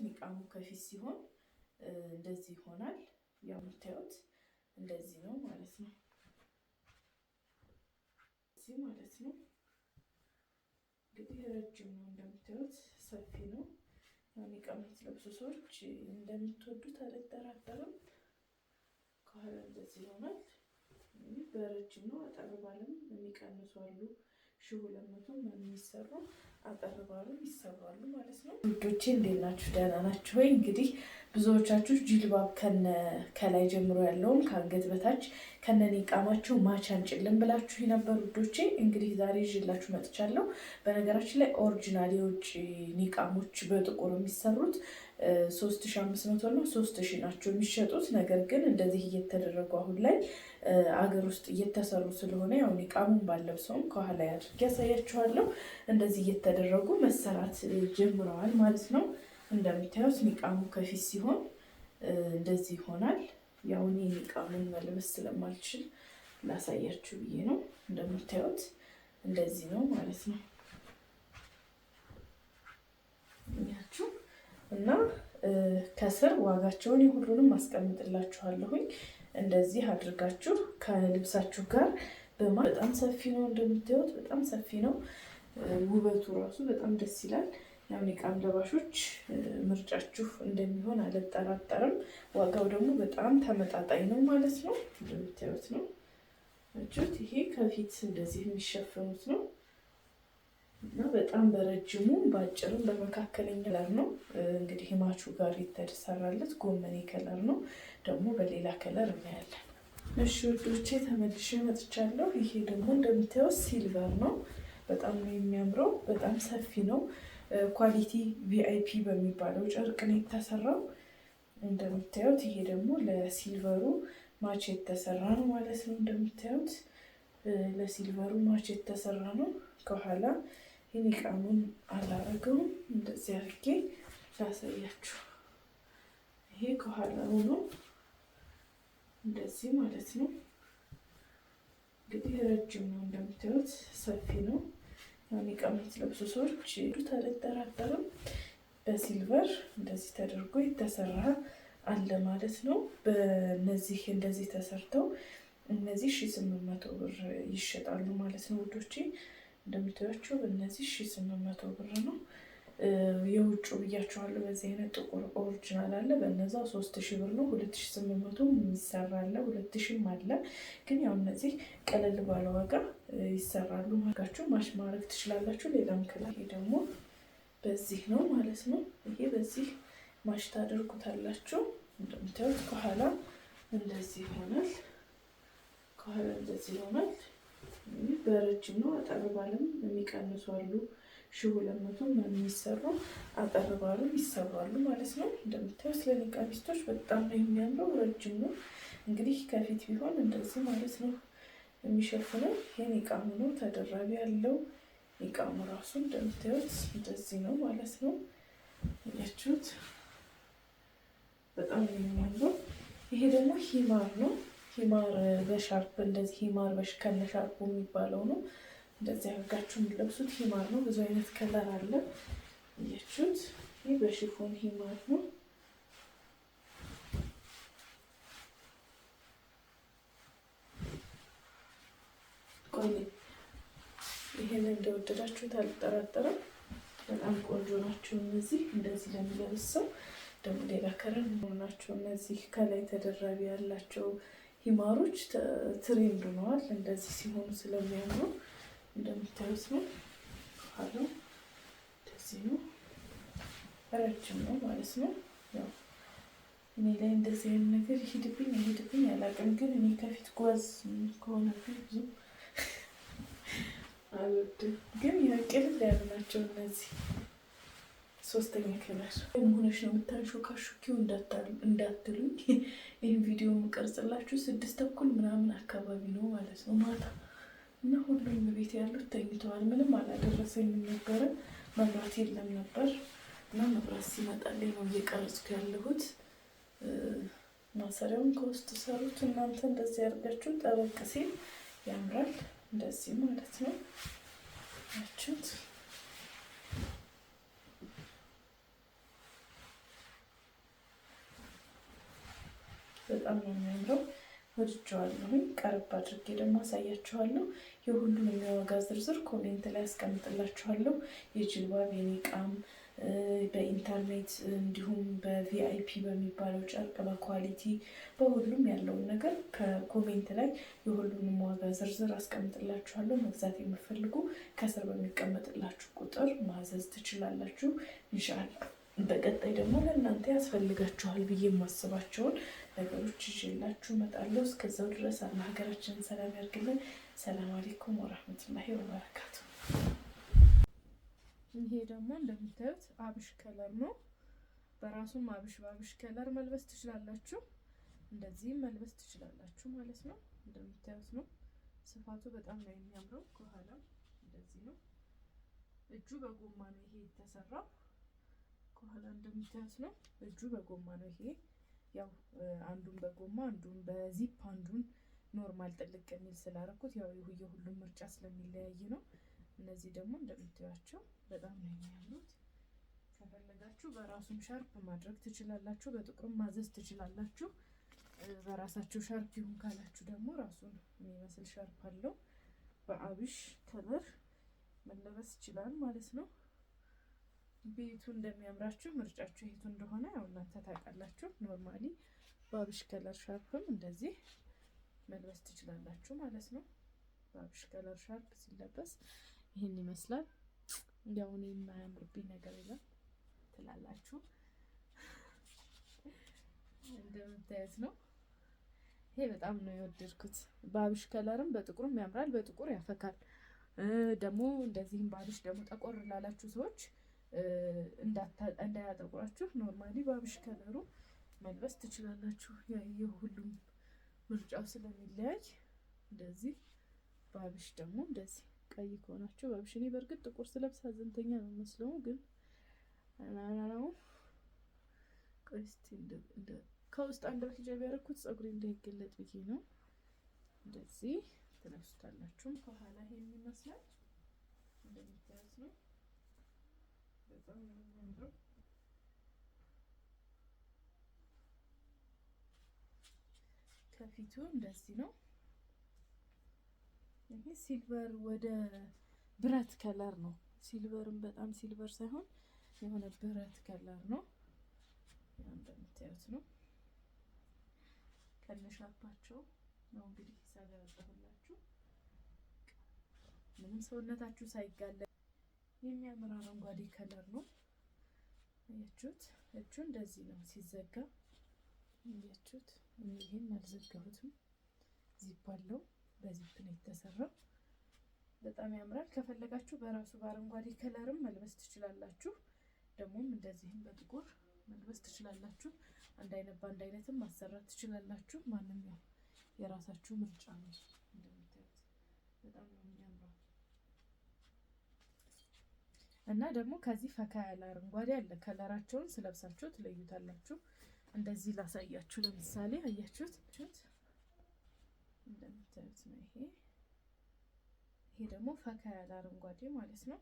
ኒቃሙ ከፊት ሲሆን እንደዚህ ይሆናል። ያው የምታዩት እንደዚህ ነው ማለት ነው። እዚህ ማለት ነው እንግዲህ ረጅም ነው እንደምታዩት ሰፊ ነው። ኒቃም የምትለብሱ ሰዎች እንደምትወዱት አልጠራጠርም። ከኋላ እንደዚህ ይሆናል። በረጅም ነው አጠር ባለም የሚቀንሱ አሉ። 1200 የሚሰሩ አጠር ባሉ ይሰራሉ ማለት ነው። ውዶቼ እንዴት ናችሁ? ደህና ናችሁ ወይ? እንግዲህ ብዙዎቻችሁ ጅልባብ ከላይ ጀምሮ ያለውን ከአንገት በታች ከነ ኒቃማቸው ማች አንጭልን ብላችሁ የነበር ውዶቼ፣ እንግዲህ ዛሬ ይዤላችሁ መጥቻለሁ። በነገራችን ላይ ኦሪጂናል የውጭ ኒቃሞች በጥቁር የሚሰሩት 3500 እና 3000 ናቸው የሚሸጡት። ነገር ግን እንደዚህ እየተደረጉ አሁን ላይ አገር ውስጥ እየተሰሩ ስለሆነ ያው ኒቃሙን ባለብሰውም ከኋላ አድርጌ ያሳያችኋለሁ። እንደዚህ እየተደረጉ መሰራት ጀምረዋል ማለት ነው። እንደምታዩት ኒቃሙ ከፊት ሲሆን እንደዚህ ይሆናል። ያው እኔ ኒቃሙን መልበስ ስለማልችል ላሳያችሁ ብዬ ነው። እንደምታዩት እንደዚህ ነው ማለት ነው ያችሁ እና ከስር ዋጋቸውን ሁሉንም አስቀምጥላችኋለሁኝ። እንደዚህ አድርጋችሁ ከልብሳችሁ ጋር በጣም ሰፊ ነው እንደምታዩት በጣም ሰፊ ነው። ውበቱ ራሱ በጣም ደስ ይላል። ያው ኒቃም ለባሾች ምርጫችሁ እንደሚሆን አልጠራጠርም። ዋጋው ደግሞ በጣም ተመጣጣኝ ነው ማለት ነው። እንደምታዩት ነው እጁት። ይሄ ከፊት እንደዚህ የሚሸፈኑት ነው እና በጣም በረጅሙ በአጭርም በመካከለኛ ከለር ነው። እንግዲህ ማቹ ጋር የተሰራለት ጎመኔ ከለር ነው። ደግሞ በሌላ ከለር እናያለን። እሺ ውዶቼ ተመልሼ መጥቻለሁ። ይሄ ደግሞ እንደምታዩት ሲልቨር ነው። በጣም ነው የሚያምረው። በጣም ሰፊ ነው። ኳሊቲ ቪአይፒ በሚባለው ጨርቅ ነው የተሰራው። እንደምታዩት ይሄ ደግሞ ለሲልቨሩ ማች የተሰራ ነው ማለት ነው። እንደምታዩት ለሲልቨሩ ማች የተሰራ ነው። ከኋላ ኒቃሙን አላረገውም። እንደዚህ አድርጌ ላሳያችሁ። ይሄ ከኋላ ሆኖ እንደዚህ ማለት ነው። እንግዲህ ረጅም ነው እንደምታዩት ሰፊ ነው። ኒቃም የምትለብሱ ሰዎች አልጠራጠርም። በሲልቨር እንደዚህ ተደርጎ የተሰራ አለ ማለት ነው። በእነዚህ እንደዚህ ተሰርተው እነዚህ 1800 ብር ይሸጣሉ ማለት ነው ውዶቼ። እንደምታዩቸው በእነዚህ 1800 ብር ነው። የውጭ ብያቸዋለሁ። በዚህ አይነት ጥቁር ኦሪጂናል አለ። በነዛ 3000 ብር ነው። 2800 የሚሰራ አለ፣ 2000 አለ። ግን ያው እነዚህ ቀለል ባለ ዋጋ ይሰራሉ። ማርጋችሁ ማሽ ማድረግ ትችላላችሁ። ሌላም ከላይ ደግሞ በዚህ ነው ማለት ነው። ይሄ በዚህ ማሽ ታደርጉታላችሁ። እንደምታዩት ከኋላ እንደዚህ ይሆናል። ከኋላ እንደዚህ ይሆናል። በረጅም ነው አጠር ባለም የሚቀንሱ አሉ። 1200 የሚሰሩ አጠር ባሉ ይሰራሉ ማለት ነው። እንደምታዩት ለኒቃሚስቶች በጣም ነው የሚያምረው። ረጅም ነው እንግዲህ ከፊት ቢሆን እንደዚህ ማለት ነው የሚሸፍነው። የኒቃሙ ነው ተደራቢ ያለው ኒቃሙ ራሱ እንደምታዩት እንደዚህ ነው ማለት ነው። ያችሁት በጣም ነው የሚያምረው። ይሄ ደግሞ ሂማር ነው። ሂማር በሻርፕ እንደዚህ ሂማር ከነ ሻርፑ የሚባለው ነው። እንደዚህ አድርጋችሁ የምትለብሱት ሂማር ነው። ብዙ አይነት ከለር አለ። እያችሁት ይህ በሽፎን ሂማር ነው። ቆይ ይሄን እንደወደዳችሁት አልጠራጠርም። በጣም ቆንጆ ናቸው እነዚህ። እንደዚህ ለሚለብስ ሰው ደግሞ ሌላ ከለር ናቸው እነዚህ። ከላይ ተደራቢ ያላቸው ሂማሮች ትሬንድ ሆነዋል። እንደዚህ ሲሆኑ ስለሚያምሩ እንደምታዩት ነው። አለው እንደዚህ ነው። ረጅም ነው ማለት ነው። ያው እኔ ላይ እንደዚህ አይነት ነገር ይሄድብኝ አላውቅም። ግን እኔ ከፊት ጓዝ ከሆነብኝ ብዙ አልወድም። ግን ያው ቅልል ያሉ ናቸው እነዚህ። ሶስተኛ ከለር ሆነሽ ነው የምታንሾካሹኪው እንዳትሉኝ። ይህን ቪዲዮ የምቀርጽላችሁ 6 ተኩል ምናምን አካባቢ ነው ማለት ነው ማታ እና ሁሉም ቤት ያሉት ተኝተዋል። ምንም አላደረሰኝም ነበረ። መብራት የለም ነበር እና መብራት ሲመጣልኝ ነው እየቀረጽኩ ያለሁት። ማሰሪያውን ከውስጥ ሰሩት። እናንተ እንደዚህ አድርጋችሁ ጠበቅ ሲል ያምራል። እንደዚህ ማለት ነው። ያችሁት በጣም ነው የሚያምረው። ወድጀዋለሁኝ። ቀረብ አድርጌ ደግሞ አሳያችኋለሁ። የሁሉንም የዋጋ ዝርዝር ኮሜንት ላይ አስቀምጥላችኋለሁ። የጅልባብ የኒቃም በኢንተርኔት እንዲሁም በቪአይፒ በሚባለው ጨርቅ በኳሊቲ በሁሉም ያለውን ነገር ከኮሜንት ላይ የሁሉንም ዋጋ ዝርዝር አስቀምጥላችኋለሁ። መግዛት የምፈልጉ ከስር በሚቀመጥላችሁ ቁጥር ማዘዝ ትችላላችሁ ኢንሻአላህ። በቀጣይ ደግሞ ለእናንተ ያስፈልጋችኋል ብዬ የማስባቸውን ነገሮች ይዤላችሁ እመጣለሁ። እስከዛው ድረስ አላህ ሀገራችንን ሰላም ያርግልን። ሰላም አለይኩም ወራህመቱላሂ ወበረካቱ። ይሄ ደግሞ እንደምታዩት አብሽ ከለር ነው። በራሱም በአብሽ ከለር መልበስ ትችላላችሁ፣ እንደዚህም መልበስ ትችላላችሁ ማለት ነው። እንደምታዩት ነው። ስፋቱ በጣም ነው የሚያምረው። ከኋላ እንደዚህ ነው። እጁ በጎማ ነው ይሄ የተሰራው። ከኋላ እንደምታዩት ነው። እጁ በጎማ ነው ይሄ። ያው አንዱን በጎማ አንዱን በዚፕ አንዱን ኖርማል ጥልቅ የሚል ስላደረኩት ያው የሁሉም ምርጫ ስለሚለያይ ነው። እነዚህ ደግሞ እንደምታዩቸው በጣም ነው የሚያምሩት። ከፈለጋችሁ በራሱም ሻርፕ ማድረግ ትችላላችሁ፣ በጥቁርም ማዘዝ ትችላላችሁ። በራሳችሁ ሻርፕ ይሁን ካላችሁ ደግሞ ራሱን የሚመስል ሻርፕ አለው። በአብሽ ከለር መለበስ ይችላል ማለት ነው። ቤቱ እንደሚያምራችሁ ምርጫችሁ የቱ እንደሆነ ያው እናንተ ታውቃላችሁ። ኖርማሊ በአብሽ ከለር ሻርፕም እንደዚህ መልበስ ትችላላችሁ ማለት ነው። በአብሽ ከለር ሻርፕ ሲለበስ ይህን ይመስላል። ያው እኔ የማያምርብኝ ነገር የለም ትላላችሁ። እንደምታዩት ነው። ይሄ በጣም ነው የወደድኩት። በአብሽ ከለርም በጥቁርም ያምራል። በጥቁር ያፈካል ደግሞ እንደዚህም በአብሽ ደግሞ ጠቆር ላላችሁ ሰዎች እንዳያጠቁራችሁ ኖርማሊ በአብሽ ከለሩ መልበስ ትችላላችሁ። የሁሉም ምርጫው ስለሚለያይ እንደዚህ በአብሽ ደግሞ እንደዚህ ቀይ ከሆናችሁ በአብሽ። እኔ በእርግጥ ጥቁር ስለብስ ሀዘንተኛ ነው መስለው፣ ግን አናናው ቆስቲ ከውስጥ አንድ ሂጃብ ያደረኩት ፀጉሬ እንዳይገለጥ ብዬ ነው። እንደዚህ ትለብሱታላችሁ። ከኋላ ይሄን ይመስላል እንደምታዩት ነው። በጣም ነው የሚያምረው። ከፊቱ እንደዚህ ነው። ይሄ ሲልቨር ወደ ብረት ከለር ነው። ሲልቨርም በጣም ሲልቨር ሳይሆን የሆነ ብረት ከለር ነው። ያው እንደምታዩት ነው። ከነሻፓቸው ነው እንግዲህ ሂሳብ ያወጣሁላችሁ። ምንም ሰውነታችሁ ሳይጋለጥ የሚያምር አረንጓዴ ከለር ነው። አያችሁት? እጁ እንደዚህ ነው ሲዘጋ። አያችሁት? ይሄን አልዘጋሁትም። ዚፕ አለው። በዚፕ ነው የተሰራው። በጣም ያምራል። ከፈለጋችሁ በራሱ በአረንጓዴ ከለርም መልበስ ትችላላችሁ። ደግሞም እንደዚህም በጥቁር መልበስ ትችላላችሁ። አንድ አይነት በአንድ አይነትም ማሰራት ትችላላችሁ። ማንም ያው የራሳችሁ ምርጫ ነው። እንደምታዩት በጣም ነው የሚያምረው እና ደግሞ ከዚህ ፈካ ያለ አረንጓዴ አለ። ከለራቸውን ስለብሳችሁ ትለዩታላችሁ። እንደዚህ ላሳያችሁ። ለምሳሌ አያችሁት? እንደምታዩት ነው። ይሄ ደግሞ ፈካ ያለ አረንጓዴ ማለት ነው።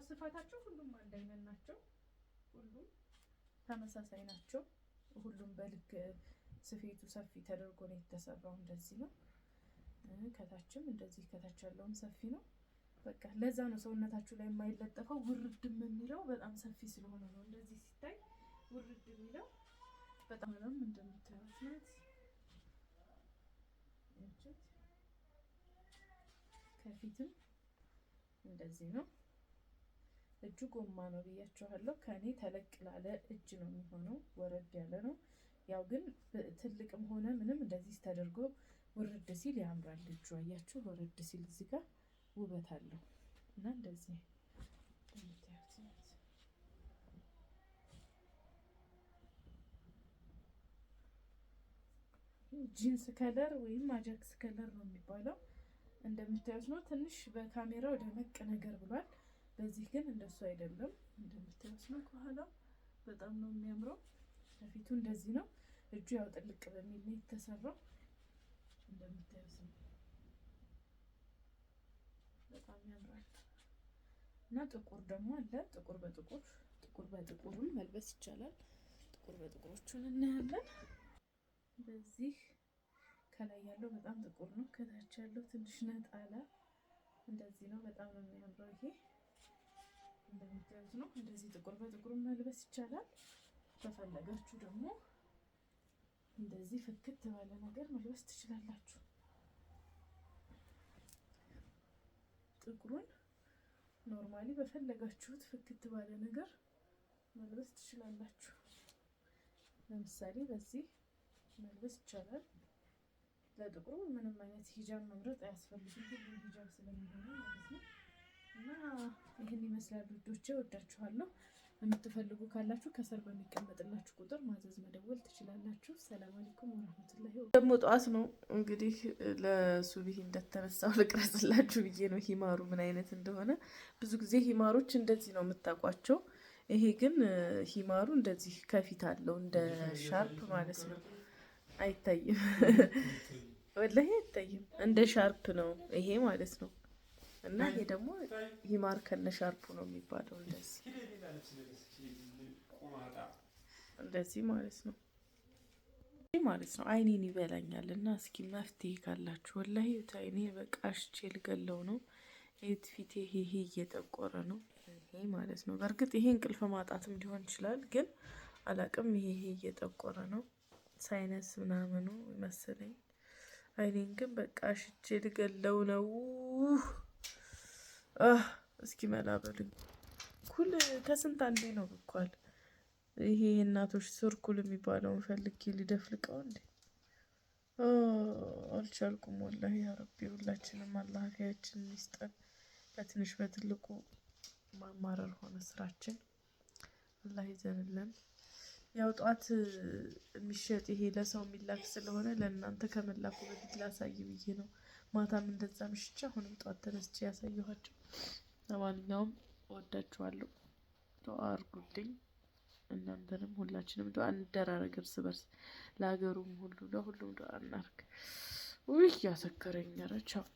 ስፋታቸው ሁሉም አንድ አይነት ናቸው። ሁሉም ተመሳሳይ ናቸው። ሁሉም በልክ ስፌቱ ሰፊ ተደርጎ ነው የተሰራው። እንደዚህ ነው። ከታችም እንደዚህ ከታች ያለውም ሰፊ ነው። በቃ ለዛ ነው ሰውነታችሁ ላይ የማይለጠፈው ውርድም የሚለው በጣም ሰፊ ስለሆነ ነው። እንደዚህ ሲታይ ውርድ የሚለው በጣም ነው። እንደምታዩት ናት። ከፊትም እንደዚህ ነው። እጁ ጎማ ነው ብያችኋለሁ። ከኔ ተለቅ ላለ እጅ ነው የሚሆነው፣ ወረድ ያለ ነው። ያው ግን ትልቅም ሆነ ምንም እንደዚህ ተደርጎ ውርድ ሲል ያምራል። እጁ አያችሁ፣ ወረድ ሲል እዚህ ጋር ውበት አለው እና እንደዚህ ጂንስ ከለር ወይም አጃክስ ከለር ነው የሚባለው። እንደምታዩት ነው። ትንሽ በካሜራው ደመቅ ነገር ብሏል። በዚህ ግን እንደሱ አይደለም። እንደምታዩት ነው። ከኋላ በጣም ነው የሚያምረው። ከፊቱ እንደዚህ ነው። እጁ ያው ጥልቅ በሚል ነው የተሰራው። እንደምታዩት ነው። በጣም ያምራል እና ጥቁር ደግሞ አለ። ጥቁር በጥቁርም መልበስ ይቻላል። ጥቁር በጥቁሮቹን እናያለን። በዚህ ከላይ ያለው በጣም ጥቁር ነው፣ ከታች ያለው ትንሽ ነጣ አለ። እንደዚህ ነው። በጣም ነው የሚያምረው። ይሄ እንደምታዩት ነው። እንደዚህ ጥቁር በጥቁር መልበስ ይቻላል። ከፈለጋችሁ ደግሞ እንደዚህ ፍክት ባለ ነገር መልበስ ትችላላችሁ። ጥቁሩን ኖርማሊ በፈለጋችሁት ፍክት ባለ ነገር መልበስ ትችላላችሁ። ለምሳሌ በዚህ መልበስ ይቻላል። ለጥቁሩ ምንም አይነት ሂጃብ መምረጥ አያስፈልግም። ሁሉም ሂጃብ ስለሚሆን ማለት ነው። እና ይህን ይመስላል ውዶቼ፣ ወዳችኋለሁ። የምትፈልጉ ካላችሁ ከስር በሚቀመጥላችሁ ቁጥር ማዘዝ መደወል ትችላላችሁ። ሰላም አለይኩም ወራህመቱላሂ። ደግሞ ጠዋት ነው እንግዲህ ለሱብሂ እንደተነሳው ልቅረጽላችሁ ብዬ ነው ሂማሩ ምን አይነት እንደሆነ። ብዙ ጊዜ ሂማሮች እንደዚህ ነው የምታውቋቸው። ይሄ ግን ሂማሩ እንደዚህ ከፊት አለው እንደ ሻርፕ ማለት ነው። አይታይም፣ ወላሂ አይታይም። እንደ ሻርፕ ነው ይሄ ማለት ነው። እና ይሄ ደግሞ ሂማር ከነ ሻርፑ ነው የሚባለው። እንደዚህ ማለት ነው አይኔን ይበላኛል። እና እስኪ መፍትሄ ካላችሁ ወላሂ አይኔ በቃ አሽቼ ልገለው ነው። የት ፊቴ ይሄ እየጠቆረ ነው ይሄ ማለት ነው። በእርግጥ ይሄ እንቅልፍ ማጣትም ሊሆን ይችላል፣ ግን አላቅም። ይሄ እየጠቆረ ነው፣ ሳይነስ ምናምኑ መሰለኝ። አይኔን ግን በቃ አሽቼ ልገለው ነው። እስኪ መላበሉኝ። ኩል ከስንት አንዴ ነው ብኳል። ይሄ የእናቶች ስር ኩል የሚባለውን ፈልጌ ሊደፍልቀው እንዴ አልቻልኩም። ወላሂ ያ ረቢ ሁላችንም አላህ አፊያችንን ይስጠን። በትንሽ በትልቁ ማማረር ሆነ ስራችን። አላህ ይዘንልን። ያው ጠዋት የሚሸጥ ይሄ ለሰው የሚላክ ስለሆነ ለእናንተ ከመላኩ በፊት ላሳይ ብዬ ነው። ማታም እንደዛ ምሽቻ አሁንም ጠዋት ተነስቼ ያሳየኋቸው። ለማንኛውም ወዳችኋለሁ። ዱአ አድርጉልኝ። እናንተንም ሁላችንም ዱአ እንደራረግ እርስ በርስ። ለሀገሩም ሁሉ ለሁሉም ዱአ እናርግ። ውይ ያሰከረኝ። ኧረ ቻው።